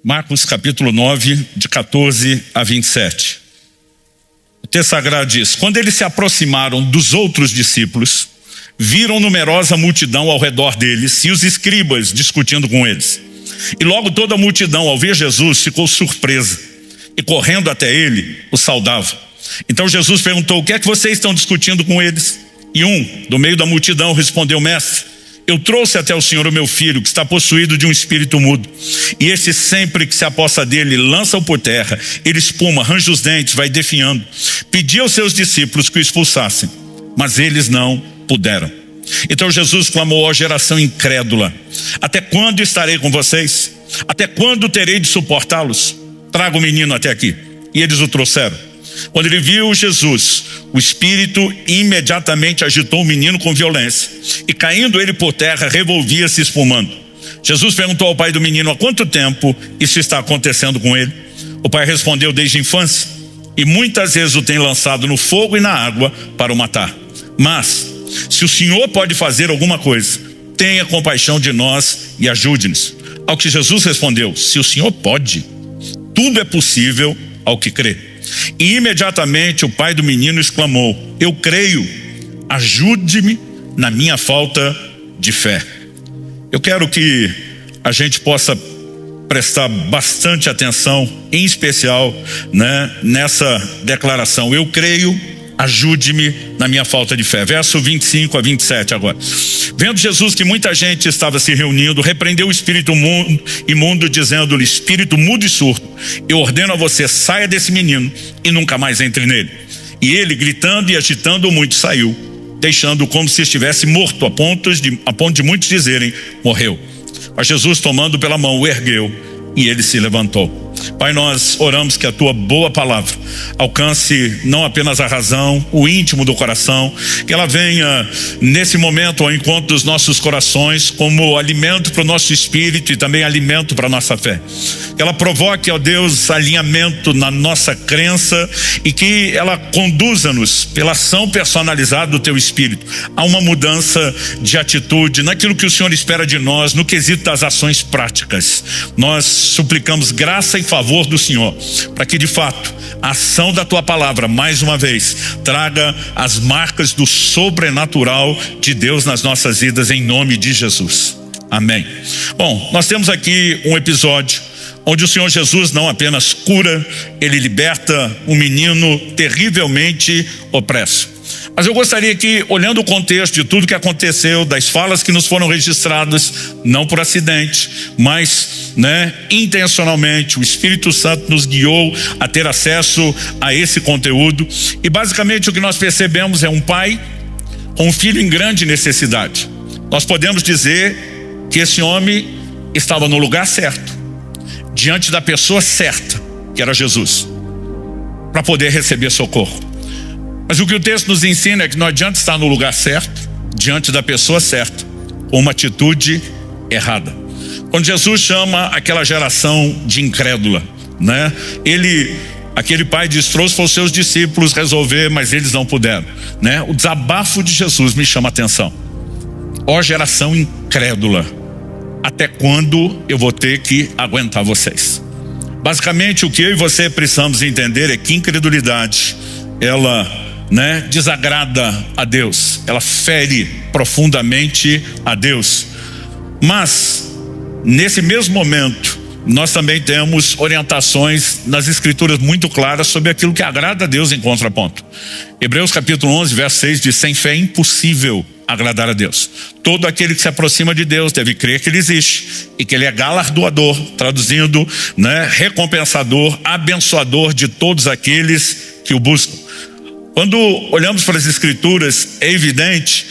Marcos capítulo 9, de 14 a 27. O texto sagrado diz: quando eles se aproximaram dos outros discípulos, viram numerosa multidão ao redor deles e os escribas discutindo com eles. E logo toda a multidão, ao ver Jesus, ficou surpresa e, correndo até ele, o saudava. Então Jesus perguntou: o que é que vocês estão discutindo com eles? E do meio da multidão, respondeu: mestre, eu trouxe até o Senhor o meu filho, que está possuído de um espírito mudo. E este, sempre que se aposta dele, lança-o por terra. Ele espuma, arranja os dentes, vai definhando. Pedi aos seus discípulos que o expulsassem, mas eles não puderam. Então Jesus clamou à geração incrédula: até quando estarei com vocês? Até quando terei de suportá-los? Traga o menino até aqui. E eles o trouxeram. Quando ele viu Jesus, o espírito imediatamente agitou o menino com violência, e caindo ele por terra, revolvia-se espumando. Jesus perguntou ao pai do menino: há quanto tempo isso está acontecendo com ele? O pai respondeu: desde a infância, e muitas vezes o tem lançado no fogo e na água para o matar. Mas se o Senhor pode fazer alguma coisa, tenha compaixão de nós e ajude-nos. Ao que Jesus respondeu: se o Senhor pode, tudo é possível ao que crê. E imediatamente o pai do menino exclamou: eu creio, ajude-me na minha falta de fé. Eu quero que a gente possa prestar bastante atenção, em especial, nessa declaração: eu creio, ajude-me na minha falta de fé. Verso 25 a 27 agora. Vendo Jesus que muita gente estava se reunindo, repreendeu o espírito imundo, dizendo-lhe: espírito mudo e surdo, eu ordeno a você, saia desse menino e nunca mais entre nele. E ele, gritando e agitando muito, saiu, deixando-o como se estivesse morto, a ponto de muitos dizerem: morreu. Mas Jesus, tomando pela mão, o ergueu e ele se levantou. Pai, nós oramos que a tua boa palavra alcance não apenas a razão, o íntimo do coração, que ela venha nesse momento ao encontro dos nossos corações como alimento para o nosso espírito e também alimento para a nossa fé. Que ela provoque, ó Deus, alinhamento na nossa crença e que ela conduza-nos pela ação personalizada do teu espírito a uma mudança de atitude naquilo que o Senhor espera de nós, no quesito das ações práticas. Nós suplicamos graça e favor do Senhor, para que de fato a ação da tua palavra, mais uma vez, traga as marcas do sobrenatural de Deus nas nossas vidas, em nome de Jesus. Amém. Bom, nós temos aqui um episódio onde o Senhor Jesus não apenas cura, ele liberta um menino terrivelmente opresso. Mas eu gostaria que, olhando o contexto de tudo que aconteceu, das falas que nos foram registradas, não por acidente, mas intencionalmente, o Espírito Santo nos guiou a ter acesso a esse conteúdo. E basicamente o que nós percebemos é um pai com um filho em grande necessidade. Nós podemos dizer que esse homem estava no lugar certo, diante da pessoa certa, que era Jesus, para poder receber socorro. Mas o que o texto nos ensina é que não adianta estar no lugar certo, diante da pessoa certa, com uma atitude errada. Quando Jesus chama aquela geração de incrédula, aquele pai diz: trouxe para os seus discípulos resolver, mas eles não puderam, O desabafo de Jesus me chama a atenção. Ó geração incrédula, até quando eu vou ter que aguentar vocês? Basicamente o que eu e você precisamos entender é que incredulidade, ela desagrada a Deus, ela fere profundamente a Deus. Mas nesse mesmo momento nós também temos orientações nas escrituras muito claras sobre aquilo que agrada a Deus em contraponto. Hebreus capítulo 11 verso 6 diz: sem fé é impossível agradar a Deus. Todo aquele que se aproxima de Deus deve crer que ele existe e que ele é galardoador, traduzindo, recompensador, abençoador de todos aqueles que o buscam. Quando olhamos para as escrituras, é evidente,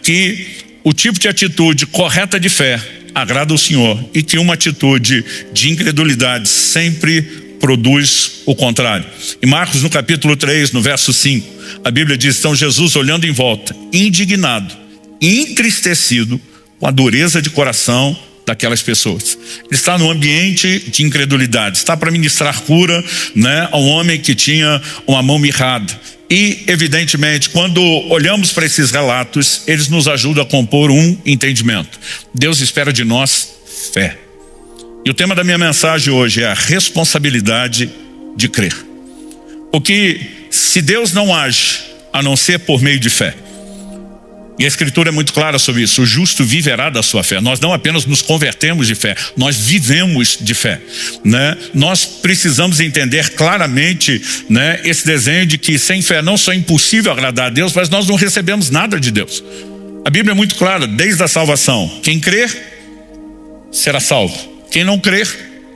que o tipo de atitude correta de fé agrada o Senhor e que uma atitude de incredulidade sempre produz o contrário. Em Marcos, no capítulo 3, no verso 5, a Bíblia diz: então Jesus, olhando em volta, indignado e entristecido com a dureza de coração daquelas pessoas. Ele está no ambiente de incredulidade, está para ministrar cura, a um homem que tinha uma mão mirrada. E evidentemente, quando olhamos para esses relatos, eles nos ajudam a compor um entendimento. Deus espera de nós fé. E o tema da minha mensagem hoje é a responsabilidade de crer. Porque se Deus não age a não ser por meio de fé, e a Escritura é muito clara sobre isso, o justo viverá da sua fé. Nós não apenas nos convertemos de fé, nós vivemos de fé, né? Nós precisamos entender claramente, né, esse desenho de que sem fé não só é impossível agradar a Deus, mas nós não recebemos nada de Deus. A Bíblia é muito clara, desde a salvação: quem crer será salvo, quem não crer,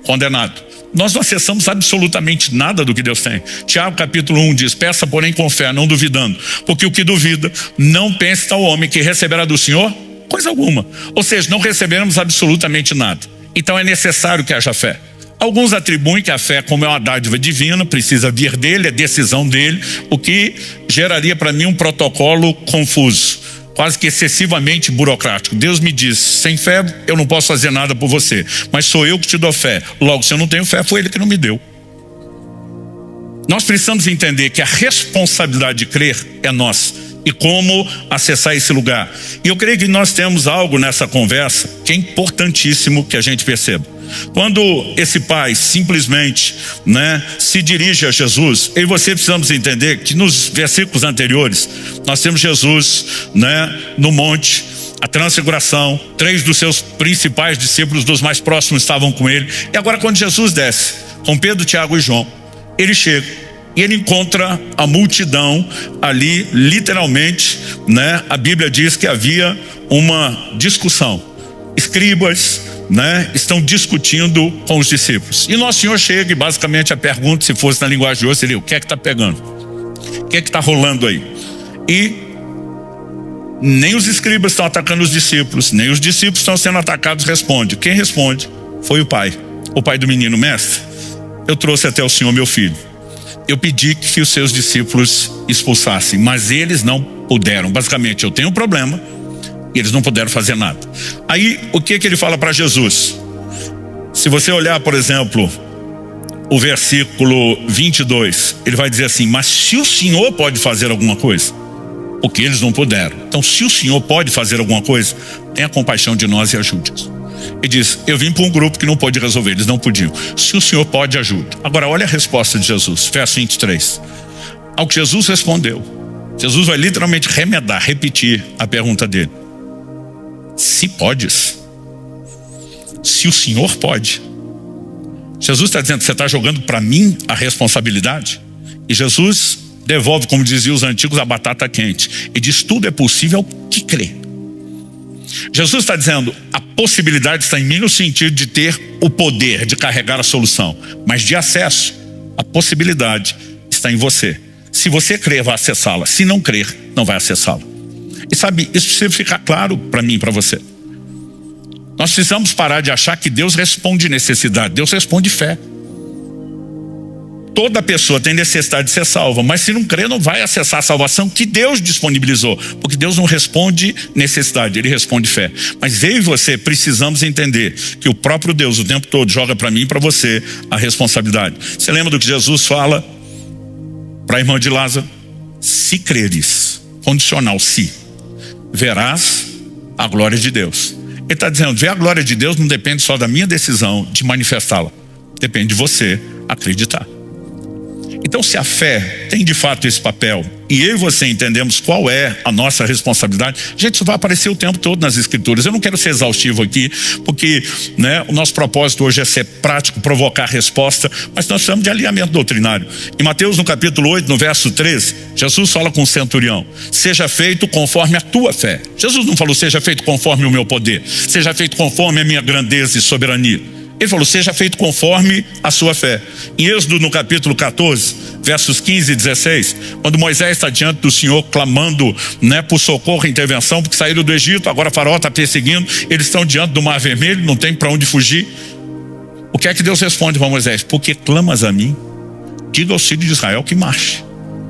condenado. Nós não acessamos absolutamente nada do que Deus tem. Tiago capítulo 1 diz: peça porém com fé, não duvidando, porque o que duvida não pense tal homem que receberá do Senhor coisa alguma. Ou seja, não receberemos absolutamente nada. Então é necessário que haja fé. Alguns atribuem que a fé, como é uma dádiva divina, precisa vir dele, é decisão dele, o que geraria para mim um protocolo confuso, quase que excessivamente burocrático. Deus me diz: sem fé eu não posso fazer nada por você, mas sou eu que te dou fé. Logo, se eu não tenho fé, foi ele que não me deu. Nós precisamos entender que a responsabilidade de crer é nossa, e como acessar esse lugar. E eu creio que nós temos algo nessa conversa que é importantíssimo que a gente perceba. Quando esse pai simplesmente, né, se dirige a Jesus, eu e você precisamos entender que nos versículos anteriores nós temos Jesus, né, no monte, a transfiguração, 3 dos seus principais discípulos, dos mais próximos, estavam com ele. E agora, quando Jesus desce com Pedro, Tiago e João, ele chega e ele encontra a multidão ali, literalmente, né? A Bíblia diz que havia uma discussão. Escribas, né, estão discutindo com os discípulos. E Nosso Senhor chega e basicamente a pergunta, se fosse na linguagem de hoje, seria: o que é que está pegando? O que é que está rolando aí? E nem os escribas estão atacando os discípulos, nem os discípulos estão sendo atacados. Responde. Quem responde foi o pai do menino: mestre, eu trouxe até o Senhor meu filho. Eu pedi que os seus discípulos expulsassem, mas eles não puderam. Basicamente, eu tenho um problema e eles não puderam fazer nada. Aí, o que ele fala para Jesus? Se você olhar, por exemplo, o versículo 22, ele vai dizer assim: mas se o Senhor pode fazer alguma coisa, porque eles não puderam. Então, se o Senhor pode fazer alguma coisa, tenha compaixão de nós e ajude-nos. Ele diz: eu vim para um grupo que não pôde resolver, eles não podiam. Se o Senhor pode, ajuda. Agora, olha a resposta de Jesus, verso 23. Ao que Jesus respondeu, Jesus vai literalmente remedar, repetir a pergunta dele: se podes, se o Senhor pode. Jesus está dizendo: você está jogando para mim a responsabilidade? E Jesus devolve, como diziam os antigos, a batata quente e diz: tudo é possível ao que crê. Jesus está dizendo: a possibilidade está em mim, no sentido de ter o poder de carregar a solução, mas de acesso, a possibilidade está em você. Se você crer, vai acessá-la. Se não crer, não vai acessá-la. E sabe, isso precisa ficar claro para mim e para você. Nós precisamos parar de achar que Deus responde necessidade. Deus responde fé. Toda pessoa tem necessidade de ser salva, mas se não crer, não vai acessar a salvação que Deus disponibilizou, porque Deus não responde necessidade, Ele responde fé. Mas eu e você precisamos entender que o próprio Deus o tempo todo joga para mim e para você a responsabilidade. Você lembra do que Jesus fala para a irmã de Lázaro? Se creres, condicional, se, verás a glória de Deus. Ele está dizendo: ver a glória de Deus não depende só da minha decisão de manifestá-la, depende de você acreditar. Então, se a fé tem de fato esse papel, e eu e você entendemos qual é a nossa responsabilidade, gente, isso vai aparecer o tempo todo nas Escrituras. Eu não quero ser exaustivo aqui, porque, né, o nosso propósito hoje é ser prático, provocar resposta, mas nós precisamos de alinhamento doutrinário. Em Mateus, no capítulo 8, no verso 13, Jesus fala com o centurião: seja feito conforme a tua fé. Jesus não falou: seja feito conforme o meu poder, seja feito conforme a minha grandeza e soberania. Ele falou: seja feito conforme a sua fé. Em Êxodo, no capítulo 14, versos 15 e 16, quando Moisés está diante do Senhor clamando, né, por socorro e intervenção, porque saíram do Egito, agora Faraó está perseguindo, eles estão diante do Mar Vermelho, não tem para onde fugir. O que é que Deus responde para Moisés? Porque clamas a mim, diga aos filhos de Israel que marche.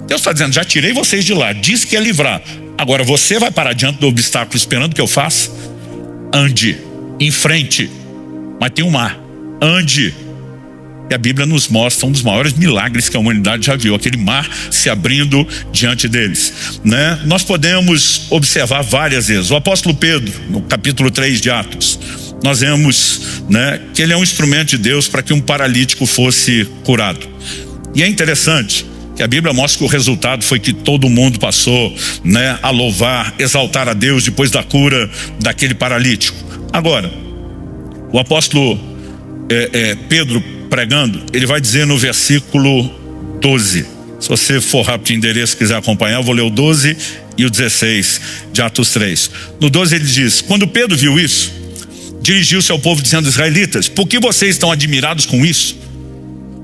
Deus está dizendo: já tirei vocês de lá, disse que ia livrar, agora você vai parar diante do obstáculo esperando que eu faça? Ande em frente, mas tem um mar, ande. E a Bíblia nos mostra um dos maiores milagres que a humanidade já viu, aquele mar se abrindo diante deles, né? Nós podemos observar várias vezes. O apóstolo Pedro, no capítulo 3 de Atos, nós vemos, né, que ele é um instrumento de Deus para que um paralítico fosse curado. E é interessante que a Bíblia mostra que o resultado foi que todo mundo passou, né, a louvar, exaltar a Deus depois da cura daquele paralítico. Agora, o apóstolo Pedro pregando, ele vai dizer no versículo 12. Se você for rápido de endereço e quiser acompanhar, eu vou ler o 12 e o 16 de Atos 3. No 12 ele diz: quando Pedro viu isso, dirigiu-se ao povo dizendo: israelitas, por que vocês estão admirados com isso?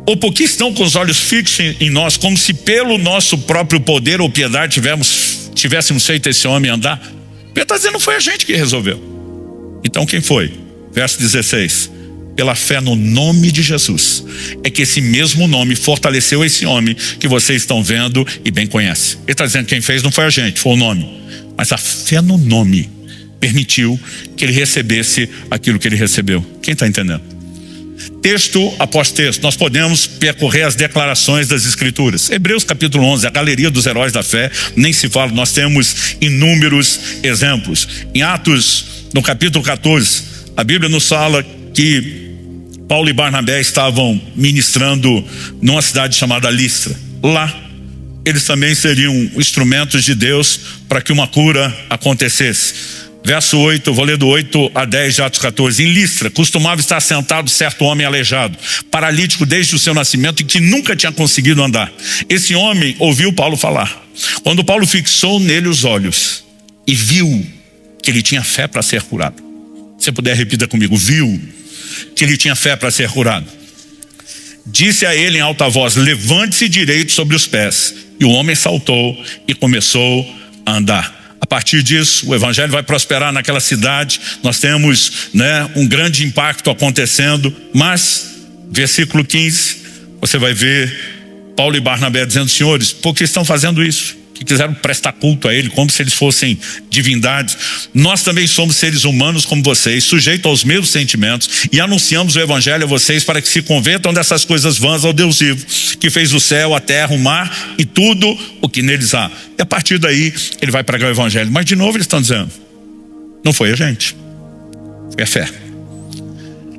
Ou por que estão com os olhos fixos em nós, como se pelo nosso próprio poder ou piedade tivéssemos feito esse homem andar? Pedro está dizendo: não foi a gente que resolveu. Então quem foi? Verso 16: pela fé no nome de Jesus, é que esse mesmo nome fortaleceu esse homem que vocês estão vendo e bem conhecem. Ele está dizendo que quem fez não foi a gente, foi o nome. Mas a fé no nome permitiu que ele recebesse aquilo que ele recebeu. Quem está entendendo? Texto após texto, nós podemos percorrer as declarações das Escrituras. Hebreus capítulo 11, a galeria dos heróis da fé, nem se fala, nós temos inúmeros exemplos. Em Atos, no capítulo 14, a Bíblia nos fala que Paulo e Barnabé estavam ministrando numa cidade chamada Listra. Lá, eles também seriam instrumentos de Deus para que uma cura acontecesse. Verso 8, vou ler do 8 a 10 de Atos 14. Em Listra, costumava estar sentado certo homem aleijado, paralítico desde o seu nascimento e que nunca tinha conseguido andar. Esse homem ouviu Paulo falar. Quando Paulo fixou nele os olhos e viu que ele tinha fé para ser curado. Se você puder, repita comigo: viu que ele tinha fé para ser curado. Disse a ele em alta voz: levante-se direito sobre os pés. E o homem saltou e começou a andar. A partir disso, o evangelho vai prosperar naquela cidade. Nós temos, né, um grande impacto acontecendo. Mas, versículo 15, você vai ver Paulo e Barnabé dizendo: senhores, por que estão fazendo isso? Que quiseram prestar culto a ele como se eles fossem divindades. Nós também somos seres humanos como vocês, sujeitos aos mesmos sentimentos, e anunciamos o evangelho a vocês para que se convertam dessas coisas vãs ao Deus vivo, que fez o céu, a terra, o mar e tudo o que neles há. E a partir daí ele vai pregar o evangelho. Mas de novo eles estão dizendo: não foi a gente, foi a fé.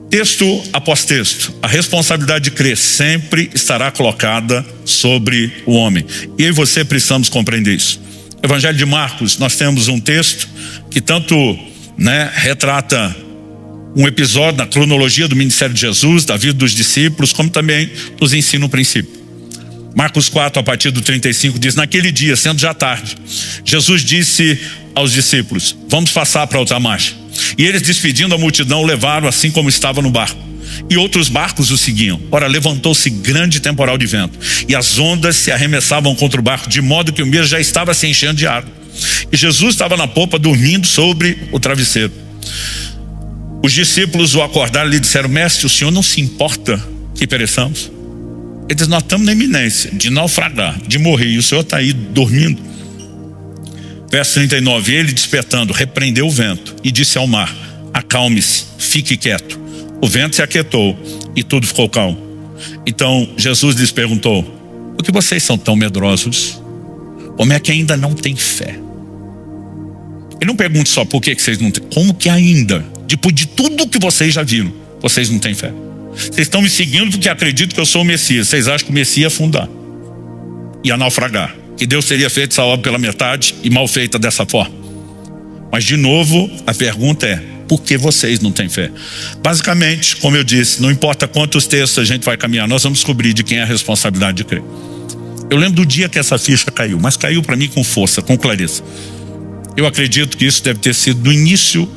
Texto após texto, a responsabilidade de crer sempre estará colocada sobre o homem. E eu e você precisamos compreender isso. Evangelho de Marcos, nós temos um texto que tanto, né, retrata um episódio na cronologia do ministério de Jesus, da vida dos discípulos, como também nos ensina um princípio. Marcos 4, a partir do 35, diz: naquele dia, sendo já tarde, Jesus disse aos discípulos: vamos passar para outra margem. E eles, despedindo a multidão, o levaram assim como estava no barco. E outros barcos o seguiam. Ora, levantou-se grande temporal de vento, e as ondas se arremessavam contra o barco, de modo que o mesmo já estava se enchendo de água. E Jesus estava na popa, dormindo sobre o travesseiro. Os discípulos o acordaram e lhe disseram: mestre, o senhor não se importa que pereçamos? Ele diz: nós estamos na iminência de naufragar, de morrer, e o senhor está aí dormindo. Verso 39, ele despertando, repreendeu o vento e disse ao mar: acalme-se, fique quieto. O vento se aquietou e tudo ficou calmo. Então Jesus lhes perguntou: por que vocês são tão medrosos? Como é que ainda não tem fé? Ele não pergunta só por que vocês não têm, como que ainda, depois de tudo que vocês já viram, vocês não têm fé? Vocês estão me seguindo porque acreditam que eu sou o Messias. Vocês acham que o Messias ia afundar, ia naufragar, que Deus teria feito essa obra pela metade e mal feita dessa forma. Mas de novo a pergunta é: por que vocês não têm fé? Basicamente, como eu disse, não importa quantos textos a gente vai caminhar, nós vamos descobrir de quem é a responsabilidade de crer. Eu lembro do dia que essa ficha caiu, mas caiu para mim com força, com clareza. Eu acredito que isso deve ter sido no início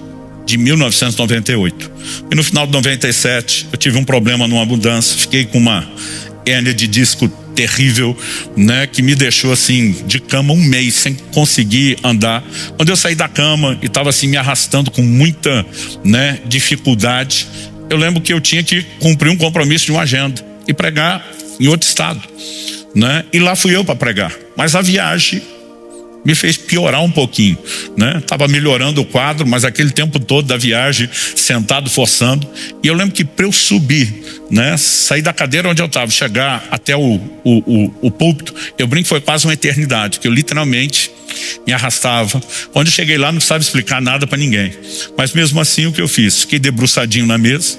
de 1998. E no final de 97 eu tive um problema numa mudança, fiquei com uma hérnia de disco terrível, né, que me deixou assim de cama um mês sem conseguir andar. Quando eu saí da cama e estava assim me arrastando com muita, né, dificuldade, eu lembro que eu tinha que cumprir um compromisso de uma agenda e pregar em outro estado, né? E lá fui eu para pregar, mas a viagem me fez piorar um pouquinho, né? Tava melhorando o quadro, mas aquele tempo todo da viagem, sentado, forçando. E eu lembro que para eu subir, né, sair da cadeira onde eu estava, chegar até o púlpito, eu brinco que foi quase uma eternidade, que eu literalmente me arrastava. Quando eu cheguei lá, não precisava explicar nada para ninguém. Mas mesmo assim, o que eu fiz? Fiquei debruçadinho na mesa.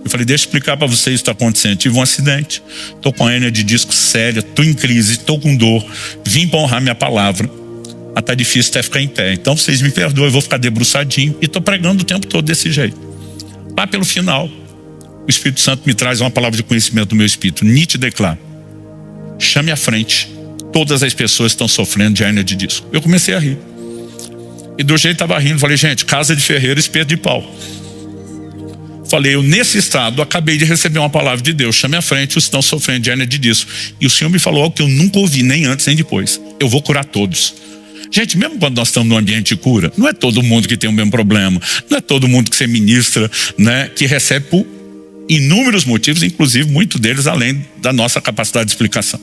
Eu falei, deixa eu explicar para vocês o que está acontecendo. Tive um acidente, estou com a hérnia de disco séria, estou em crise, estou com dor. Vim para honrar minha palavra. Mas está difícil até ficar em pé. Então vocês me perdoem, eu vou ficar debruçadinho. E estou pregando o tempo todo desse jeito. Lá pelo final, o Espírito Santo me traz uma palavra de conhecimento do meu espírito. Nítido e claro. Chame à frente todas as pessoas que estão sofrendo de hérnia de disco. Eu comecei a rir. E do jeito que estava rindo, falei, gente, casa de ferreiro, espeto de pau. Falei, eu nesse estado acabei de receber uma palavra de Deus. Chame à frente os que estão sofrendo de hérnia de disco. E o Senhor me falou algo que eu nunca ouvi, nem antes nem depois. Eu vou curar todos. Gente, mesmo quando nós estamos num ambiente de cura, não é todo mundo que tem o mesmo problema. Não é todo mundo que você ministra, né, que recebe por inúmeros motivos, inclusive muitos deles além da nossa capacidade de explicação.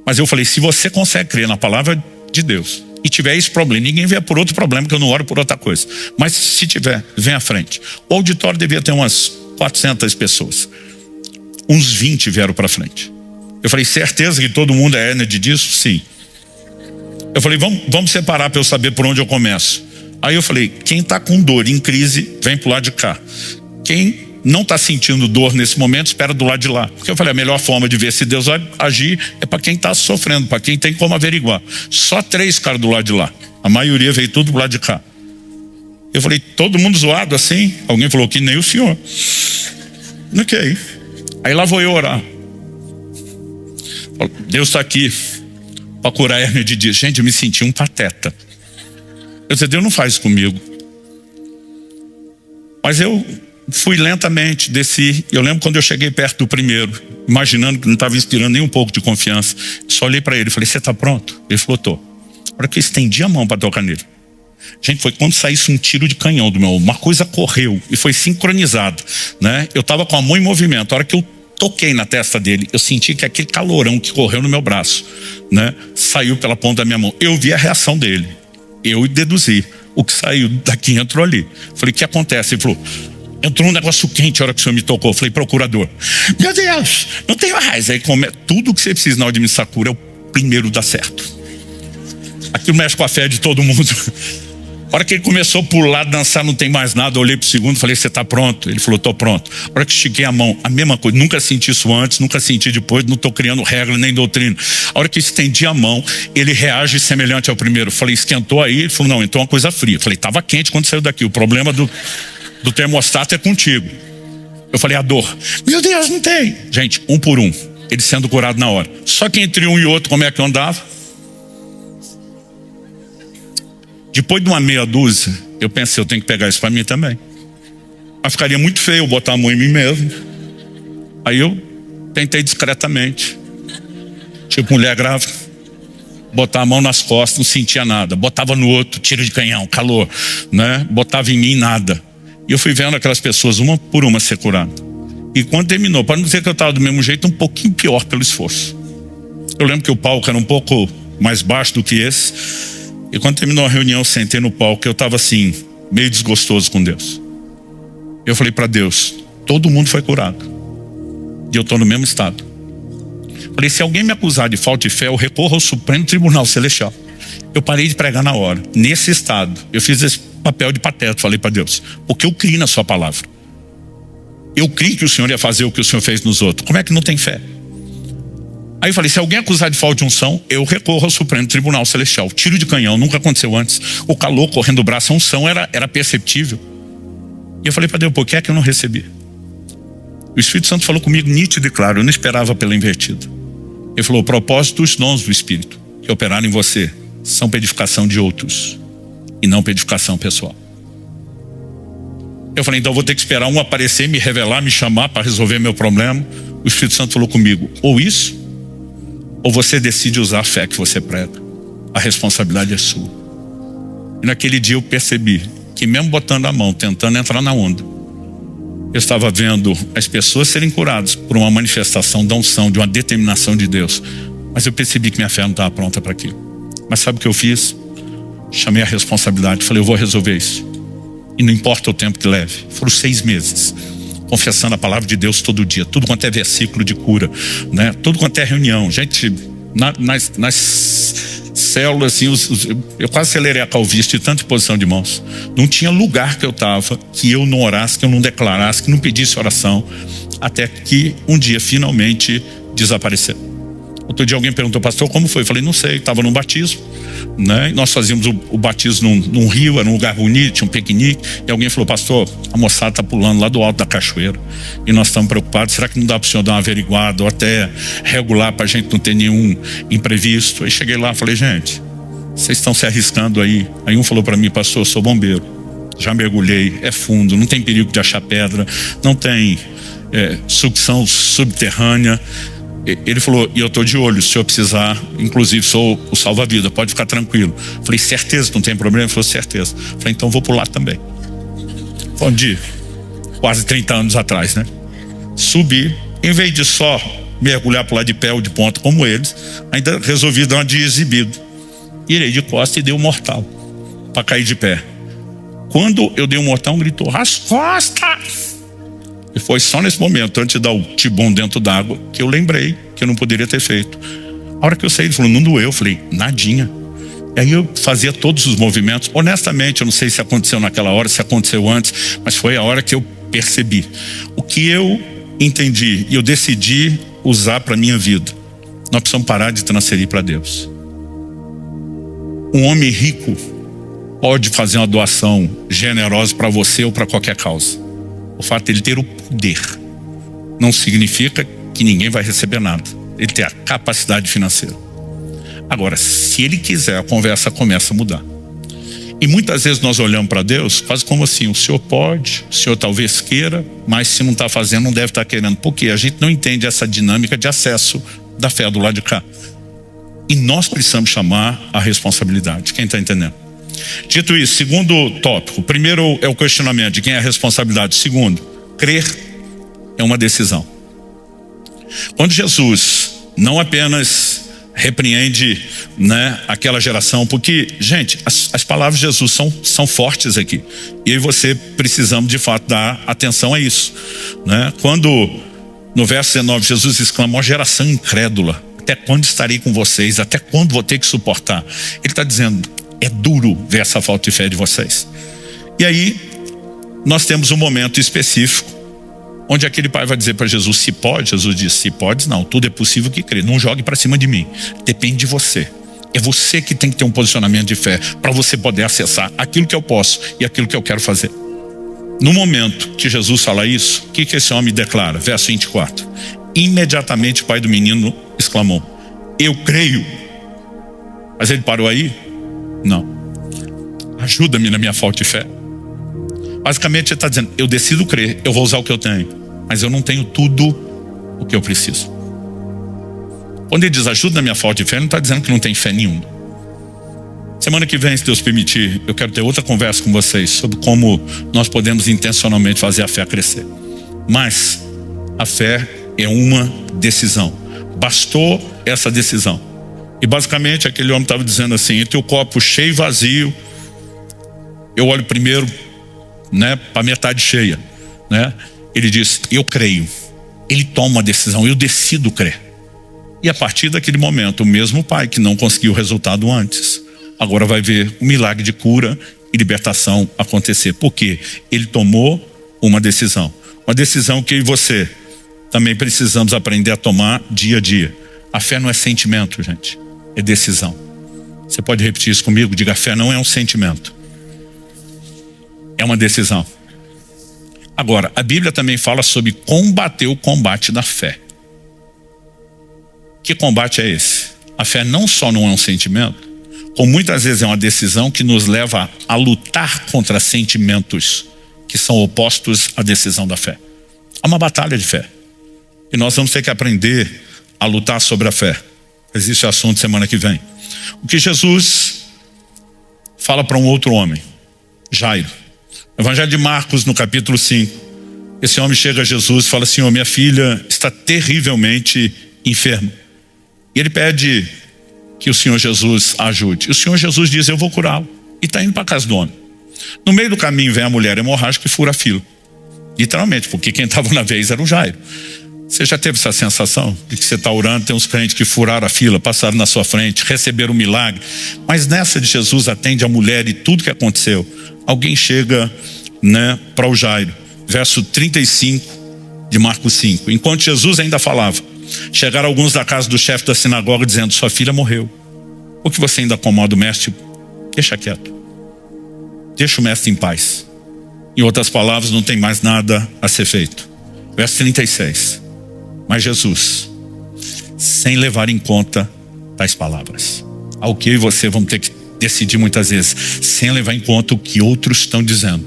Mas eu falei, se você consegue crer na palavra de Deus e tiver esse problema, ninguém vê por outro problema, que eu não oro por outra coisa, mas se tiver, vem à frente. O auditório devia ter umas 400 pessoas, uns 20 vieram para frente. Eu falei, certeza que todo mundo é hérnia de disco? Sim. Eu falei, vamos separar para eu saber por onde eu começo. Aí eu falei, quem está com dor, em crise, vem pro lado de cá. Quem não está sentindo dor nesse momento, espera do lado de lá. Porque eu falei, a melhor forma de ver se Deus vai agir é para quem está sofrendo, para quem tem como averiguar. Só 3 ficaram do lado de lá. A maioria veio tudo do lado de cá. Eu falei, todo mundo zoado assim? Alguém falou que nem o senhor. Ok. Aí lá vou eu orar. Deus está aqui para curar a hérnia de disco. Gente, eu me senti um pateta. Eu disse, Deus não faz isso comigo. Mas eu fui lentamente, desci. Eu lembro quando eu cheguei perto do primeiro, imaginando que não estava inspirando nem um pouco de confiança. Só olhei para ele e falei, você está pronto? Ele falou, tô. A hora que eu estendi a mão para tocar nele, gente, foi quando saísse um tiro de canhão do meu ombro. Uma coisa correu e foi sincronizado, né? Eu estava com a mão em movimento. A hora que eu toquei na testa dele, eu senti que aquele calorão que correu no meu braço, né, saiu pela ponta da minha mão. Eu vi a reação dele. Eu deduzi. O que saiu daqui entrou ali. Falei, o que acontece? Ele falou, entrou um negócio quente a hora que o senhor me tocou. Eu falei, procurador, meu Deus, não tem mais. Aí tudo que você precisa na hora de administrar cura é o primeiro dar certo. Aquilo mexe com a fé de todo mundo. A hora que ele começou a pular, dançar, não tem mais nada. Eu olhei pro segundo, falei, você tá pronto? Ele falou, tô pronto. A hora que estiquei a mão, a mesma coisa. Nunca senti isso antes, nunca senti depois. Não tô criando regra nem doutrina. A hora que eu estendi a mão, ele reage semelhante ao primeiro. Falei, esquentou aí? Ele falou, não, então uma coisa fria. Falei, tava quente quando saiu daqui. O problema do termostato é contigo. Eu falei, a dor. Meu Deus, não tem. Gente, um por um. Ele sendo curado na hora. Só que entre um e outro, como é que eu andava? Depois de uma meia dúzia, eu pensei, eu tenho que pegar isso para mim também. Mas ficaria muito feio eu botar a mão em mim mesmo. Aí eu tentei discretamente, tipo mulher grávida, botar a mão nas costas, não sentia nada. Botava no outro, tiro de canhão, calor, né? Botava em mim, nada. E eu fui vendo aquelas pessoas, uma por uma, ser curada. E quando terminou, para não dizer que eu estava do mesmo jeito, um pouquinho pior pelo esforço. Eu lembro que o palco era um pouco mais baixo do que esse. E quando terminou a reunião, eu sentei no palco, eu estava assim, meio desgostoso com Deus. Eu falei para Deus, todo mundo foi curado. E eu estou no mesmo estado. Falei, se alguém me acusar de falta de fé, eu recorro ao Supremo Tribunal Celestial. Eu parei de pregar na hora. Nesse estado, eu fiz esse papel de pateta, falei para Deus, porque eu criei na sua palavra. Eu criei que o Senhor ia fazer o que o Senhor fez nos outros. Como é que não tem fé? Aí eu falei, se alguém acusar de falta de unção, eu recorro ao Supremo Tribunal Celestial. Tiro de canhão, nunca aconteceu antes. O calor correndo do braço, a unção era perceptível. E eu falei para Deus, por que é que eu não recebi? O Espírito Santo falou comigo nítido e claro, eu não esperava pela invertida. Ele falou, o propósito dos dons do Espírito que operaram em você são para edificação de outros e não para edificação pessoal. Eu falei, então eu vou ter que esperar um aparecer, me revelar, me chamar para resolver meu problema. O Espírito Santo falou comigo, ou isso, ou você decide usar a fé que você prega. A responsabilidade é sua. E naquele dia eu percebi que mesmo botando a mão, tentando entrar na onda, eu estava vendo as pessoas serem curadas por uma manifestação da unção, de uma determinação de Deus. Mas eu percebi que minha fé não estava pronta para aquilo. Mas sabe o que eu fiz? Chamei a responsabilidade, falei, eu vou resolver isso. E não importa o tempo que leve. Foram 6 meses. Confessando a palavra de Deus todo dia. Tudo quanto é versículo de cura, né? Tudo quanto é reunião. Gente, nas 6 células, assim, eu quase acelerei a calvície de tanta posição de mãos. Não tinha lugar que eu estava que eu não orasse, que eu não declarasse, que não pedisse oração, até que um dia finalmente desapareceu. Outro dia alguém perguntou, pastor, como foi? Eu falei, não sei, estava num batismo, né? E nós fazíamos o batismo num rio, era um lugar bonito, tinha um piquenique, e alguém falou, pastor, a moçada está pulando lá do alto da cachoeira e nós estamos preocupados, será que não dá para o senhor dar uma averiguada ou até regular para a gente não ter nenhum imprevisto? Aí cheguei lá e falei, gente, vocês estão se arriscando aí. Aí um falou para mim, pastor, eu sou bombeiro, já mergulhei, é fundo, não tem perigo de achar pedra, não tem sucção subterrânea. Ele falou, e eu estou de olho, se eu precisar, inclusive sou o salva-vida, pode ficar tranquilo. Falei, certeza, não tem problema? Ele falou, certeza. Falei, então vou pular também. Foi de quase 30 anos atrás, né? Subi, em vez de só mergulhar para lá de pé ou de ponta como eles, ainda resolvi dar uma de exibido. Irei de costas e dei um mortal para cair de pé. Quando eu dei um mortal, um gritou, as costas! E foi só nesse momento, antes de dar o tibum dentro d'água, que eu lembrei que eu não poderia ter feito. A hora que eu saí, ele falou, não doeu. Eu falei, nadinha. E aí eu fazia todos os movimentos. Honestamente, eu não sei se aconteceu naquela hora, se aconteceu antes, mas foi a hora que eu percebi. O que eu entendi e eu decidi usar para a minha vida. Nós precisamos parar de transferir para Deus. Um homem rico pode fazer uma doação generosa para você ou para qualquer causa. O fato de ele ter o poder não significa que ninguém vai receber nada. Ele tem a capacidade financeira. Agora, se ele quiser, a conversa começa a mudar. E muitas vezes nós olhamos para Deus quase como assim, o senhor pode, o senhor talvez queira, mas se não está fazendo, não deve estar querendo. Porque a gente não entende essa dinâmica de acesso da fé do lado de cá. E nós precisamos chamar a responsabilidade. Quem está entendendo? Dito isso, segundo tópico, primeiro é o questionamento de quem é a responsabilidade. Segundo, crer é uma decisão. Quando Jesus não apenas repreende, né, aquela geração, porque, gente, as palavras de Jesus são fortes aqui, e eu e você precisamos de fato dar atenção a isso, né? Quando no verso 19 Jesus exclama, ó geração incrédula, até quando estarei com vocês, até quando vou ter que suportar? Ele está dizendo, é duro ver essa falta de fé de vocês. E aí nós temos um momento específico onde aquele pai vai dizer para Jesus, se pode? Jesus diz, se pode não, tudo é possível que crê, não jogue para cima de mim, depende de você. É você que tem que ter um posicionamento de fé para você poder acessar aquilo que eu posso e aquilo que eu quero fazer. No momento que Jesus fala isso, o que esse homem declara? Verso 24, imediatamente o pai do menino exclamou, eu creio. Mas ele parou aí? Não. Ajuda-me na minha falta de fé. Basicamente ele está dizendo, eu decido crer, eu vou usar o que eu tenho, mas eu não tenho tudo o que eu preciso. Quando ele diz ajuda na minha falta de fé, ele não está dizendo que não tem fé nenhuma. Semana que vem, se Deus permitir, eu quero ter outra conversa com vocês sobre como nós podemos intencionalmente fazer a fé crescer. Mas a fé é uma decisão. Bastou essa decisão. E basicamente aquele homem estava dizendo assim, entre o copo cheio e vazio, eu olho primeiro, né, para a metade cheia, né? Ele diz, eu creio. Ele toma uma decisão, eu decido crer. E a partir daquele momento, o mesmo pai que não conseguiu o resultado antes, agora vai ver um milagre de cura e libertação acontecer. Por quê? Ele tomou uma decisão. Uma decisão que eu e você também precisamos aprender a tomar dia a dia. A fé não é sentimento, gente. É decisão. Você pode repetir isso comigo? Diga, a fé não é um sentimento. É uma decisão. Agora, a Bíblia também fala sobre combater o combate da fé. Que combate é esse? A fé não só não é um sentimento, como muitas vezes é uma decisão que nos leva a lutar contra sentimentos que são opostos à decisão da fé. É uma batalha de fé. E nós vamos ter que aprender a lutar sobre a fé. Existe o assunto semana que vem. O que Jesus fala para um outro homem, Jairo. Evangelho de Marcos, no capítulo 5. Esse homem chega a Jesus e fala assim, minha filha está terrivelmente enferma. E ele pede que o Senhor Jesus a ajude. E o Senhor Jesus diz, eu vou curá-lo. E está indo para a casa do homem. No meio do caminho vem a mulher hemorrágica e fura a fila. Literalmente, porque quem estava na vez era o Jairo. Você já teve essa sensação de que você está orando, tem uns crentes que furaram a fila, passaram na sua frente, receberam um milagre, mas nessa de Jesus atende a mulher e tudo que aconteceu, alguém chega, né, para o Jairo, verso 35 de Marcos 5. Enquanto Jesus ainda falava, chegaram alguns da casa do chefe da sinagoga dizendo: sua filha morreu. Por que você ainda acomoda o mestre? Deixa quieto. Deixa o mestre em paz. Em outras palavras, não tem mais nada a ser feito. Verso 36. Mas Jesus, sem levar em conta tais palavras, ao que eu e você vamos ter que decidir muitas vezes, sem levar em conta o que outros estão dizendo.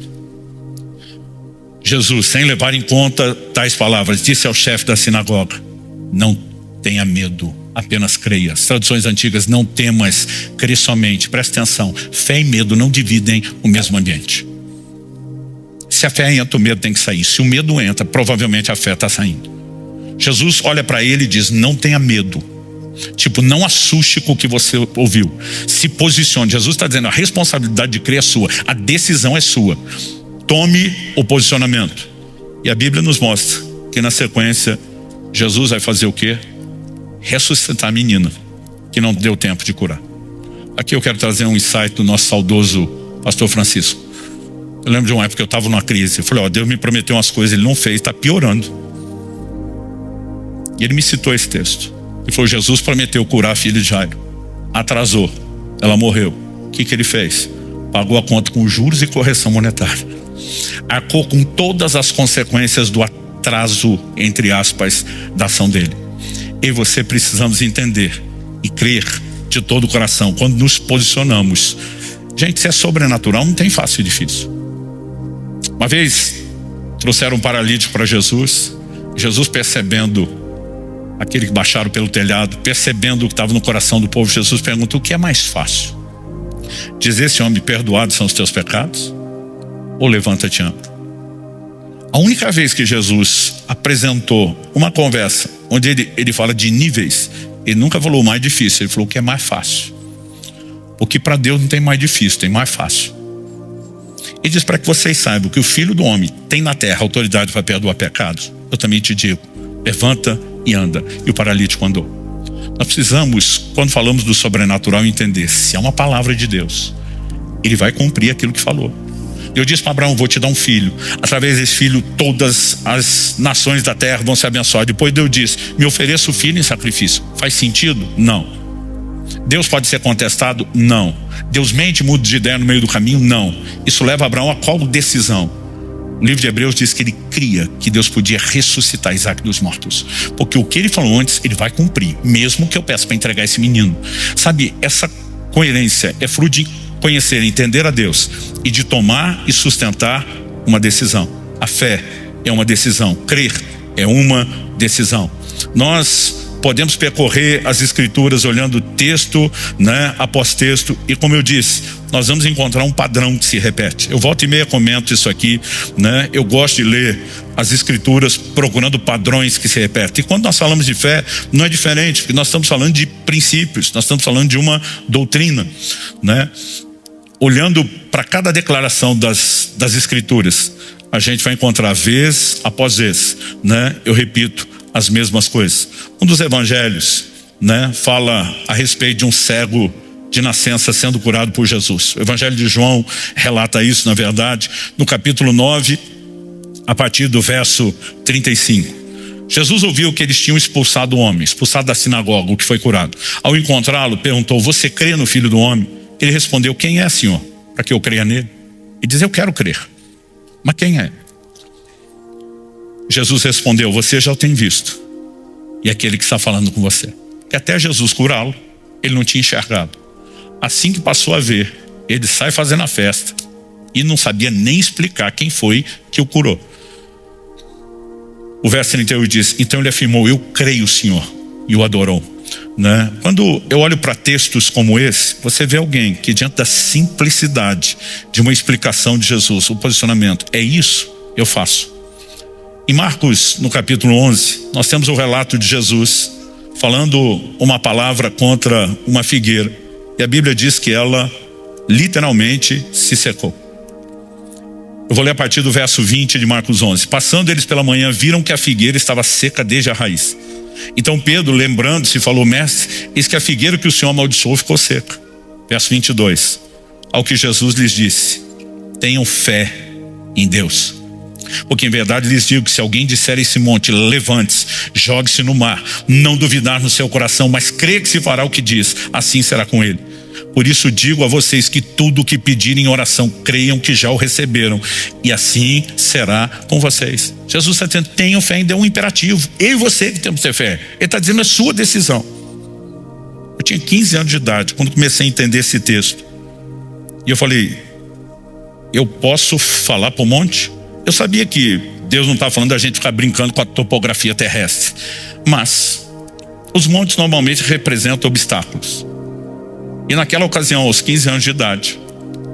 Jesus, sem levar em conta tais palavras, disse ao chefe da sinagoga: não tenha medo, apenas creia. As traduções antigas: não temas, crê somente. Presta atenção, fé e medo não dividem o mesmo ambiente. Se a fé entra, o medo tem que sair. Se o medo entra, provavelmente a fé está saindo. Jesus olha para ele e diz: não tenha medo. Tipo, não assuste com o que você ouviu. Se posicione. Jesus está dizendo: a responsabilidade de crer é sua, a decisão é sua. Tome o posicionamento. E a Bíblia nos mostra que na sequência Jesus vai fazer o quê? Ressuscitar a menina que não deu tempo de curar. Aqui eu quero trazer um insight do nosso saudoso pastor Francisco. Eu lembro de uma época que eu estava numa crise. Eu falei: ó, Deus me prometeu umas coisas, Ele não fez, está piorando. E ele me citou esse texto. Ele falou: Jesus prometeu curar a filha de Jairo, atrasou, ela morreu. O que ele fez? Pagou a conta com juros e correção monetária. Arcou com todas as consequências do atraso, entre aspas, da ação dele. Eu e você precisamos entender e crer de todo o coração quando nos posicionamos. Gente, se é sobrenatural, não tem fácil e difícil. Uma vez trouxeram um paralítico para Jesus. Jesus, percebendo aquele que baixaram pelo telhado, percebendo o que estava no coração do povo, Jesus pergunta: o que é mais fácil? Dizer: esse homem, perdoados são os teus pecados? Ou levanta-te e anda? A única vez que Jesus apresentou uma conversa onde ele fala de níveis, ele nunca falou o mais difícil, ele falou o que é mais fácil. Porque para Deus não tem mais difícil, tem mais fácil. Ele diz: para que vocês saibam que o Filho do Homem tem na terra autoridade para perdoar pecados, eu também te digo, levanta e anda. E o paralítico andou. Nós precisamos, quando falamos do sobrenatural, entender: se é uma palavra de Deus, Ele vai cumprir aquilo que falou. Eu disse para Abraão: vou te dar um filho, através desse filho todas as nações da terra vão se abençoar. Depois Deus disse: me ofereça o filho em sacrifício. Faz sentido? Não. Deus pode ser contestado? Não. Deus mente, muda de ideia no meio do caminho? Não. Isso leva Abraão a qual decisão? O livro de Hebreus diz que ele cria que Deus podia ressuscitar Isaac dos mortos, porque o que ele falou antes, ele vai cumprir, mesmo que eu peça para entregar esse menino. Sabe, essa coerência é fruto de conhecer, entender a Deus e de tomar e sustentar uma decisão. A fé é uma decisão, crer é uma decisão. Nós podemos percorrer as escrituras olhando texto, né, após texto, e como eu disse, nós vamos encontrar um padrão que se repete. Eu volta e meia comento isso aqui, né? Eu gosto de ler as escrituras procurando padrões que se repetem. E quando nós falamos de fé, não é diferente, porque nós estamos falando de princípios, nós estamos falando de uma doutrina, né? Olhando para cada declaração das escrituras, a gente vai encontrar vez após vez, né? Eu repito as mesmas coisas. Um dos evangelhos, né, fala a respeito de um cego de nascença sendo curado por Jesus. O evangelho de João relata isso, na verdade, no capítulo 9, a partir do verso 35. Jesus ouviu que eles tinham expulsado o homem, expulsado da sinagoga, o que foi curado. Ao encontrá-lo, perguntou: você crê no Filho do Homem? Ele respondeu: quem é, Senhor, para que eu creia nele? Ele diz: eu quero crer. Mas quem é? Jesus respondeu: você já o tem visto, e aquele que está falando com você. Que até Jesus curá-lo, ele não tinha enxergado. Assim que passou a ver, ele sai fazendo a festa e não sabia nem explicar quem foi que o curou. O verso 31 diz: então ele afirmou: eu creio, Senhor, e o adorou, né? Quando eu olho para textos como esse, você vê alguém que, diante da simplicidade de uma explicação de Jesus, o posicionamento é isso, eu faço. Em Marcos, no capítulo 11, nós temos o relato de Jesus falando uma palavra contra uma figueira, e a Bíblia diz que ela literalmente se secou. Eu vou ler a partir do verso 20 de Marcos 11. Passando eles pela manhã, viram que a figueira estava seca desde a raiz. Então Pedro, lembrando-se, falou: mestre, eis que a figueira que o Senhor amaldiçoou ficou seca. Verso 22. Ao que Jesus lhes disse: tenham fé em Deus. Porque em verdade lhes digo que se alguém disser a esse monte: levante-se, jogue-se no mar, não duvidar no seu coração, mas crer que se fará o que diz, assim será com ele. Por isso digo a vocês que tudo o que pedirem em oração, creiam que já o receberam, e assim será com vocês. Jesus está dizendo: tenham fé em Deus, um imperativo. Eu e você que temos que ter fé. Ele está dizendo: é sua decisão. Eu tinha 15 anos de idade quando comecei a entender esse texto. E eu falei: eu posso falar para o monte? Eu sabia que Deus não estava falando da gente ficar brincando com a topografia terrestre, mas os montes normalmente representam obstáculos. E naquela ocasião, aos 15 anos de idade,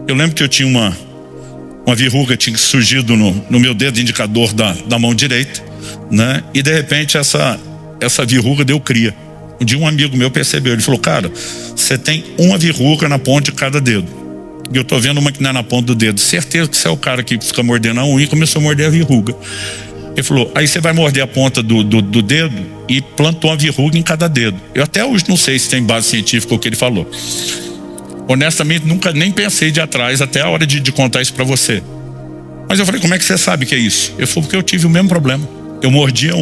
eu lembro que eu tinha uma verruga tinha surgido no meu dedo indicador da mão direita, né? E de repente essa verruga deu cria. Um dia um amigo meu percebeu, ele falou: cara, você tem uma verruga na ponta de cada dedo. E eu tô vendo uma que não é na ponta do dedo. Certeza que você é o cara que fica mordendo a unha e começou a morder a verruga. Ele falou: aí você vai morder a ponta do dedo e plantou uma verruga em cada dedo. Eu até hoje não sei se tem base científica o que ele falou. Honestamente, nunca nem pensei de atrás até a hora de contar isso para você. Mas eu falei: como é que você sabe que é isso? Ele falou: porque eu tive o mesmo problema. Eu mordia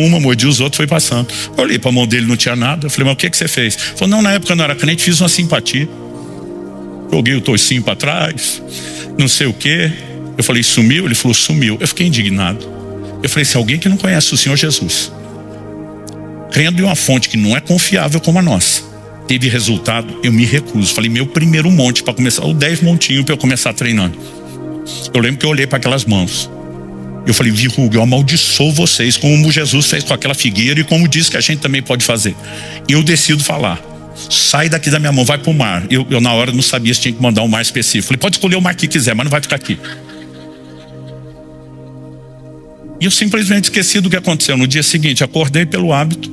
os outros, foi passando. Eu olhei para a mão dele, não tinha nada. Eu falei: mas o que você fez? Ele falou: não, na época eu não era crente, fiz uma simpatia. Joguei o toicinho para trás, não sei o que. Eu falei: sumiu? Ele falou: sumiu. Eu fiquei indignado. Eu falei: se alguém que não conhece o Senhor Jesus, crendo em uma fonte que não é confiável como a nossa, teve resultado, eu me recuso. Falei: meu primeiro monte para começar, ou 10 montinhos para eu começar treinando. Eu lembro que eu olhei para aquelas mãos. Eu falei: verruga, eu amaldiçoo vocês, como Jesus fez com aquela figueira e como diz que a gente também pode fazer. E eu decido falar: sai daqui da minha mão, vai pro mar. Eu na hora não sabia se tinha que mandar um mar específico. Falei: pode escolher o mar que quiser, mas não vai ficar aqui. E eu simplesmente esqueci do que aconteceu. No dia seguinte, acordei pelo hábito,